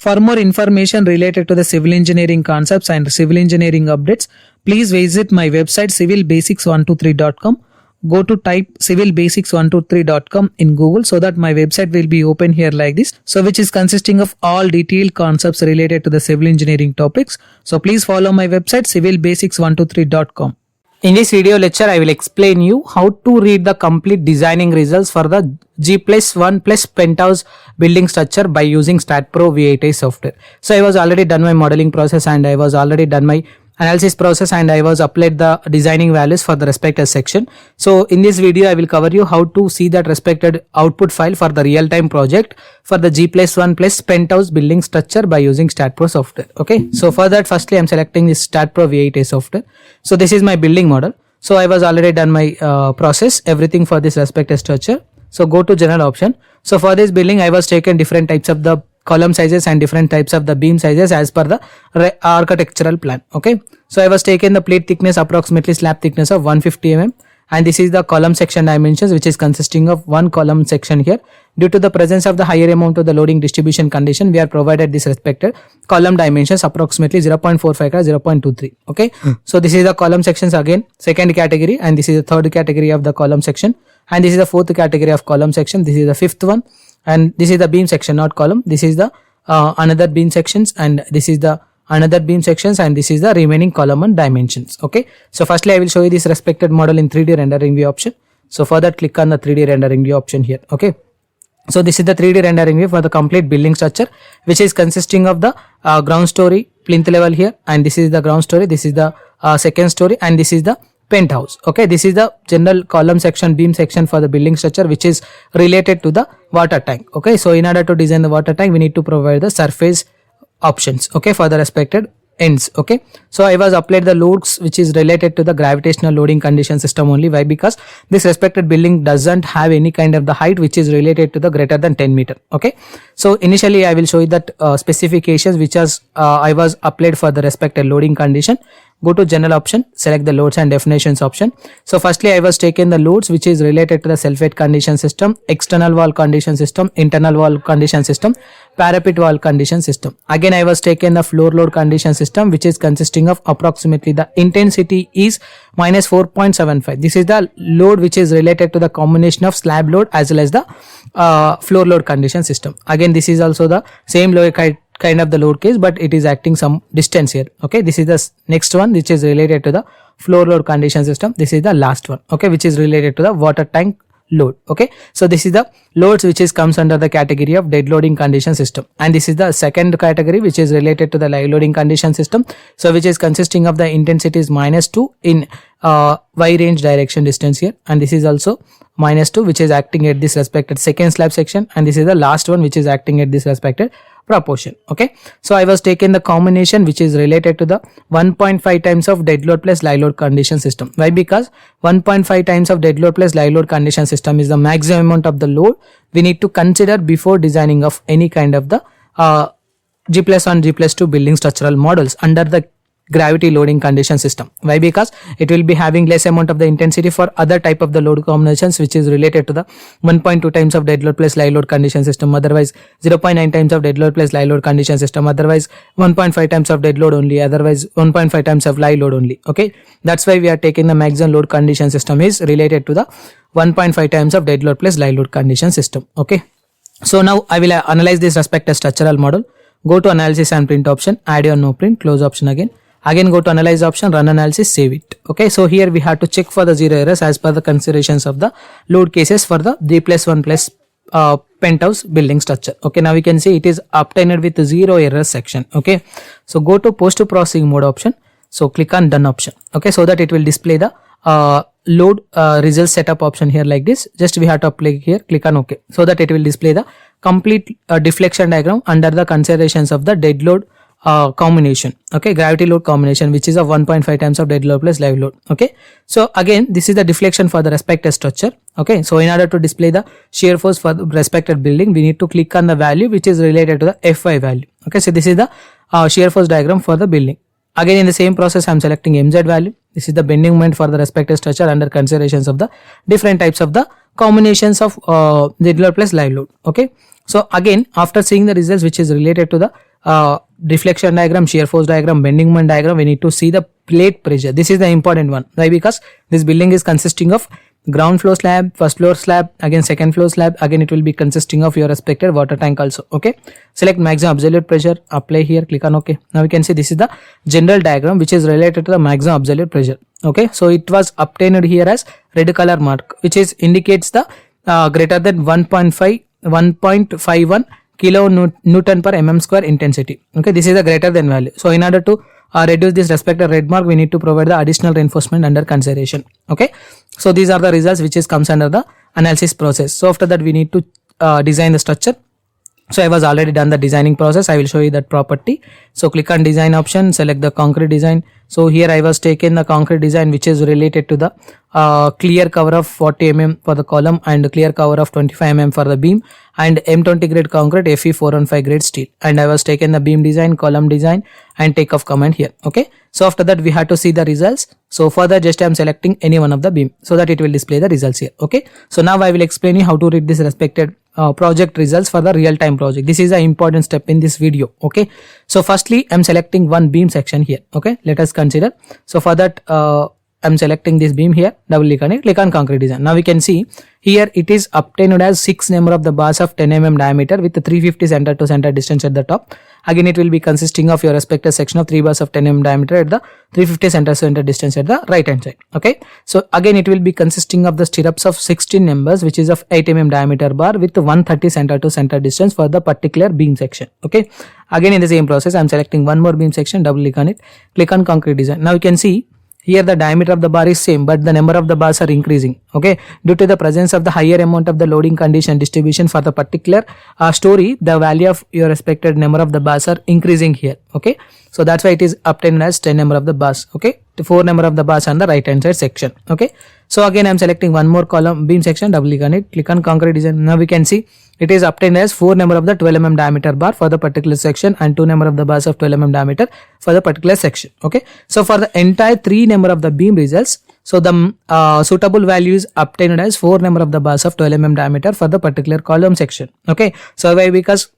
For more information related to the civil engineering concepts and civil engineering updates, please visit my website civilbasics123.com. Go to type civilbasics123.com in Google so that my website will be open here like this. So which is consisting of all detailed concepts related to the civil engineering topics. So please follow my website civilbasics123.com. In this video lecture, I will explain you how to read the complete designing results for the G+1 plus penthouse building structure by using STAAD Pro V8i software. So I was already done my modeling process and I was already done my analysis process and I was applied the designing values for the respective section. So in this video, I will cover you how to see that respected output file for the real-time project for the G+1 plus penthouse building structure by using STAAD Pro software. Okay. So for that, firstly, I'm selecting this STAAD Pro V8i software. So this is my building model. So I was already done my process, everything for this respective structure. So go to general option. So for this building, I was taken different types of the column sizes and different types of the beam sizes as per the architectural plan. Okay. So I was taken the plate thickness approximately slab thickness of 150 mm and this is the column section dimensions which is consisting of one column section here. Due to the presence of the higher amount of the loading distribution condition, we are provided this respected column dimensions approximately 0.45 x 0.23. Okay. So this is the column sections again, second category, and this is the third category of the column section, and this is the fourth category of column section. This is the fifth one, and this is the beam section, not column. This is the another beam sections, and this is the another beam sections, and this is the remaining column and dimensions. Okay. So firstly, I will show you this respected model in 3D rendering view option. So for that, click on the 3D rendering view option here. Okay. So this is the 3D rendering view for the complete building structure, which is consisting of the ground story, plinth level here, and this is the ground story, this is the second story, and this is the penthouse. Okay, this is the general column section, beam section for the building structure, which is related to the water tank. Okay, so in order to design the water tank, we need to provide the surface options. Okay, for the respected ends. Okay, so I was applied the loads which is related to the gravitational loading condition system only. Why? Because this respected building doesn't have any kind of the height which is related to the greater than 10 meter. Okay, so initially I will show you that specifications which I was applied for the respected loading condition. Go to general option, select the loads and definitions option. So firstly, I was taken the loads which is related to the self-weight condition system, external wall condition system, internal wall condition system, parapet wall condition system. Again, I was taken the floor load condition system, which is consisting of approximately the intensity is minus 4.75. This is the load which is related to the combination of slab load as well as the floor load condition system. Again, this is also the same load kind of the load case, but it is acting some distance here. Okay, this is the next one which is related to the floor load condition system. This is the last one. Okay, which is related to the water tank load. Okay, so this is the loads which is comes under the category of dead loading condition system, and this is the second category which is related to the live loading condition system, so which is consisting of the intensities -2 in y range direction distance here, and this is also -2 which is acting at this respected second slab section, and this is the last one which is acting at this respected proportion. Okay, so I was taken the combination which is related to the 1.5 times of dead load plus live load condition system. Why? Because 1.5 times of dead load plus live load condition system is the maximum amount of the load we need to consider before designing of any kind of the G+1, G+2 building structural models under the gravity loading condition system. Why? Because it will be having less amount of the intensity for other type of the load combinations which is related to the 1.2 times of dead load plus live load condition system, otherwise 0.9 times of dead load plus live load condition system, otherwise 1.5 times of dead load only, otherwise 1.5 times of live load only. Okay, that's why we are taking the maximum load condition system is related to the 1.5 times of dead load plus live load condition system. Okay, so now I will analyze this respective structural model. Go to analysis and print option, add your no print, close option again. Again, go to analyze option, run analysis, save it. Okay, so here we have to check for the zero errors as per the considerations of the load cases for the G+1 plus penthouse building structure. Okay, now we can see it is obtained with zero errors section. Okay, so go to post processing mode option. So click on done option. Okay, so that it will display the load result setup option here like this. Just we have to apply here, click on OK, so that it will display the complete deflection diagram under the considerations of the dead load combination. Okay, gravity load combination, which is of 1.5 times of dead load plus live load. Okay, so again this is the deflection for the respective structure. Okay, so in order to display the shear force for the respective building, we need to click on the value which is related to the Fy value. Okay, so this is the shear force diagram for the building. Again, in the same process, I am selecting MZ value. This is the bending moment for the respective structure under considerations of the different types of the combinations of dead load plus live load. Okay, So again, after seeing the results which is related to the deflection diagram, shear force diagram, bending moment diagram, we need to see the plate pressure. This is the important one. Why? Because this building is consisting of ground floor slab, first floor slab, again second floor slab, again it will be consisting of your respected water tank also. Okay, select maximum absolute pressure, apply here, click on OK. Now we can see this is the general diagram which is related to the maximum absolute pressure. Okay, so it was obtained here as red color mark, which is indicates the greater than 1.51 kilo Newton per mm square intensity. Okay, this is the greater than value. So in order to reduce this respective red mark, we need to provide the additional reinforcement under consideration. Okay, so these are the results which is comes under the analysis process. So after that we need to design the structure. So I was already done the designing process. I will show you that property. So click on design option, select the concrete design. So here I was taking the concrete design which is related to the clear cover of 40 mm for the column and clear cover of 25 mm for the beam, and M20 grade concrete, Fe 415 grade steel. And I was taking the beam design, column design and takeoff command here. Okay, so after that we have to see the results. So for that, just I am selecting any one of the beam so that it will display the results here. Okay, so now I will explain you how to read this respected project results for the real time project. This is an important step in this video. Okay, so firstly I am selecting one beam section here. Okay, let us consider. So for that I'm selecting this beam here, double click on it, click on concrete design. Now we can see here it is obtained as 6 number of the bars of 10 mm diameter with the 350 center to center distance at the top. Again it will be consisting of your respective section of 3 bars of 10 mm diameter at the 350 center to center distance at the right hand side. Okay, so again it will be consisting of the stirrups of 16 numbers which is of 8 mm diameter bar with 130 center to center distance for the particular beam section. Okay, again in the same process I am selecting one more beam section, double click on it, click on concrete design. Now you can see here the diameter of the bar is same but the number of the bars are increasing. Okay, due to the presence of the higher amount of the loading condition distribution for the particular story, the value of your respected number of the bars are increasing here. Okay, so that's why it is obtained as 10 number of the bars. Okay, 4 number of the bars on the right hand side section. Okay, so again I am selecting one more column beam section, double click on it, click on concrete design. Now we can see it is obtained as 4 number of the 12 mm diameter bar for the particular section and 2 number of the bars of 12 mm diameter for the particular section. Okay, so for the entire 3 number of the beam results, so the suitable value is obtained as 4 number of the bars of 12 mm diameter for the particular column section. Okay, so why? Because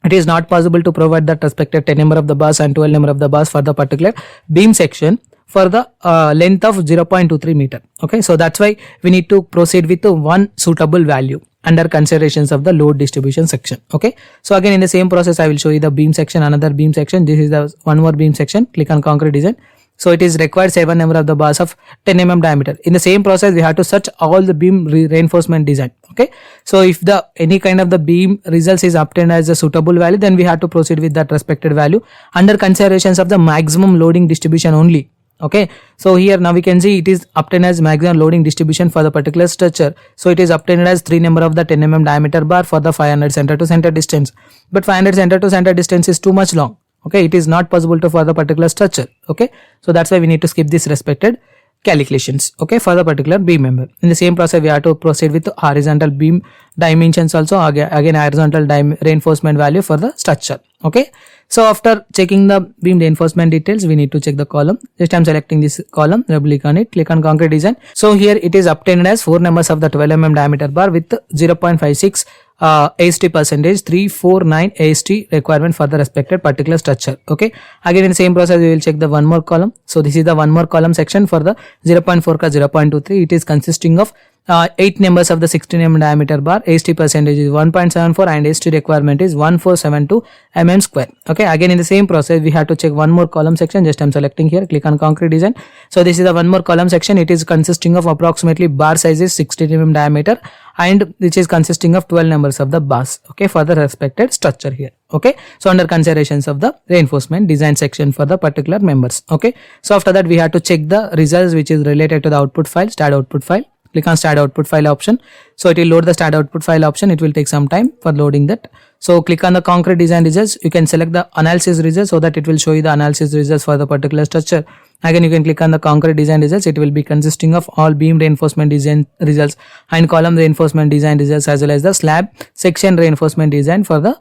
it is not possible to provide that respective 10 number of the bars and 12 number of the bars for the particular beam section for the length of 0.23 meter. Okay, so that's why we need to proceed with one suitable value under considerations of the load distribution section. Okay, so again in the same process I will show you the beam section, another beam section. This is the one more beam section, click on concrete design. So it is required 7 number of the bars of 10 mm diameter. In the same process we have to search all the beam reinforcement design. Okay, so if the any kind of the beam results is obtained as a suitable value, then we have to proceed with that respected value under considerations of the maximum loading distribution only. Okay, so here now we can see it is obtained as maximum loading distribution for the particular structure. So it is obtained as 3 number of the 10 mm diameter bar for the 500 center to center distance, but 500 center to center distance is too much long. Okay, it is not possible to for the particular structure. Okay, so that's why we need to skip this respected calculations. Okay, for the particular beam member. In the same process we have to proceed with horizontal beam dimensions also, again horizontal reinforcement value for the structure. Okay, so after checking the beam reinforcement details we need to check the column. Just I am selecting this column, double click on it, click on concrete design. So here it is obtained as 4 numbers of the 12 mm diameter bar with 0.56 AST percentage 349 AST requirement for the respected particular structure. Okay, again in the same process we will check the one more column. So this is the one more column section for the 0.4 ka 0.23. It is consisting of 8 numbers of the 16 mm diameter bar. AST percentage is 1.74 and AST requirement is 1472 mm square. Okay, again in the same process we have to check one more column section. Just I am selecting here, click on concrete design. So this is the one more column section. It is consisting of approximately bar size is 16 mm diameter and which is consisting of 12 numbers of the bars. Okay, for the respected structure here. Okay, so under considerations of the reinforcement design section for the particular members. Okay, so after that we have to check the results which is related to the output file, staad output file. Click on staad output file option. So it will load the staad output file option. It will take some time for loading that. So click on the concrete design results. You can select the analysis results so that it will show you the analysis results for the particular structure. Again you can click on the concrete design results. It will be consisting of all beam reinforcement design results and column reinforcement design results as well as the slab section reinforcement design for the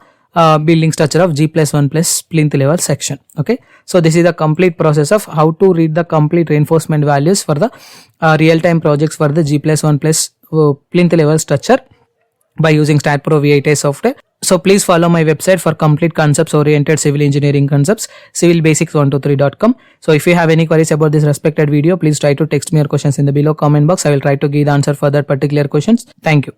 building structure of G+1 plus plinth level section. Okay, so this is the complete process of how to read the complete reinforcement values for the real time projects for the G+1 plus plinth level structure by using STAAD Pro V8 software. So please follow my website for complete concepts oriented civil engineering concepts, civilbasics123.com. So if you have any queries about this respected video, please try to text me your questions in the below comment box. I will try to give the answer for that particular questions. Thank you.